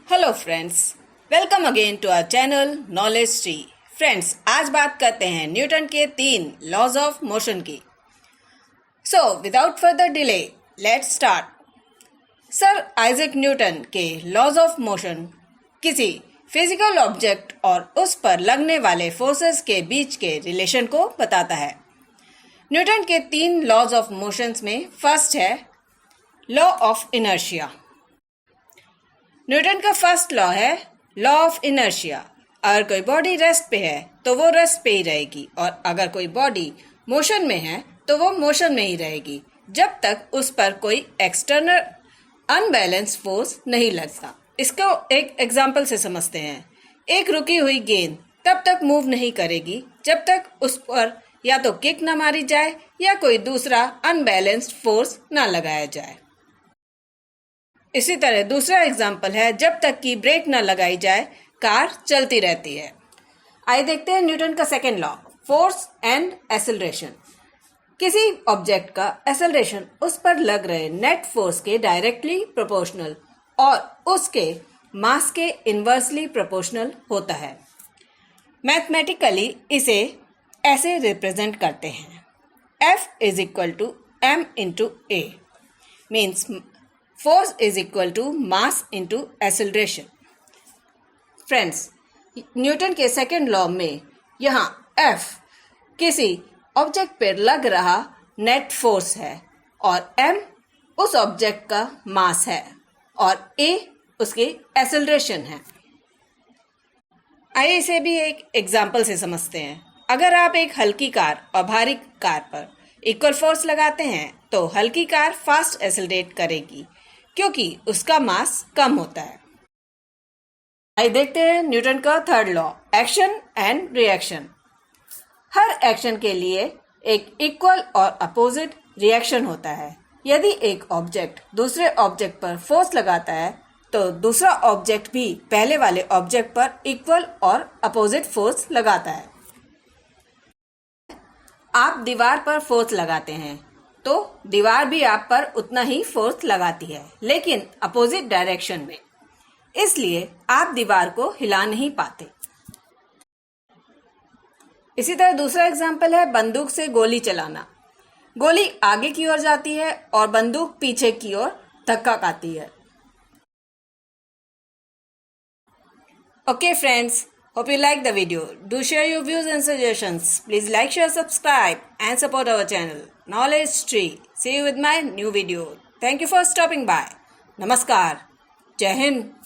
Hello friends, welcome again to our channel knowledge tree. Friends, आज बात करते हैं न्यूटन के 3 लॉज ऑफ मोशन की। So without further delay let's start. Sir Isaac Newton के laws of motion किसी physical object और उस पर लगने वाले फोर्सेस के बीच के रिलेशन को बताता है। न्यूटन के 3 लॉज ऑफ मोशंस में फर्स्ट है लॉ ऑफ इनर्शिया। न्यूटन का फर्स्ट लॉ है लॉ ऑफ इनर्शिया। अगर कोई बॉडी रेस्ट पे है तो वो रेस्ट पे ही रहेगी, और अगर कोई बॉडी मोशन में है तो वो मोशन में ही रहेगी जब तक उस पर कोई एक्सटर्नल अनबैलेंस फोर्स नहीं लगता। इसको एक एग्जांपल से समझते हैं। एक रुकी हुई गेंद तब तक मूव नहीं करेगी जब तक उस पर या तो किक ना मारी जाए या कोई दूसरा अनबैलेंस्ड फोर्स ना लगाया जाए। इसी तरह दूसरा एग्जाम्पल है, जब तक कि ब्रेक न लगाई जाए कार चलती रहती है। आइए देखते हैं न्यूटन का second law, force and acceleration. किसी ऑब्जेक्ट का एक्सेलरेशन उस पर लग रहे नेट फोर्स के डायरेक्टली प्रोपोर्शनल और उसके मास के इन्वर्सली प्रोपोर्शनल होता है। मैथमेटिकली इसे ऐसे रिप्रेजेंट करते हैं, F is equal to m into a means force is equal to mass into acceleration। Friends, Newton के सेकेंड लॉ में यहाँ F किसी ऑब्जेक्ट पर लग रहा नेट फोर्स है और m उस ऑब्जेक्ट का मास है और a उसकी एक्सेलरेशन है। आइए इसे भी एक एग्जाम्पल से समझते हैं। अगर आप एक हल्की कार और भारी कार पर इक्वल फोर्स लगाते हैं तो हल्की कार फास्ट एक्सेलरेट करेगी क्योंकि उसका मास कम होता है। आइए देखते हैं न्यूटन का third law, action and reaction. Her action के लिए एक इक्वल और अपोजिट रिएक्शन होता है। यदि एक ऑब्जेक्ट दूसरे ऑब्जेक्ट पर फोर्स लगाता है तो दूसरा ऑब्जेक्ट भी पहले वाले ऑब्जेक्ट पर इक्वल और अपोजिट फोर्स लगाता है। आप दीवार पर फोर्स लगाते हैं तो दीवार भी आप पर उतना ही फोर्स लगाती है, लेकिन अपोजिट डायरेक्शन में। इसलिए आप दीवार को हिला नहीं पाते। इसी तरह दूसरा एग्जाम्पल है बंदूक से गोली चलाना। गोली आगे की ओर जाती है और बंदूक पीछे की ओर धक्का खाती है। Okay friends, hope you like the video. Do share your views and suggestions. Please like, share, subscribe and support our channel Knowledge Tree. See you with my new video. Thank you for stopping by. Namaskar. Jai Hind.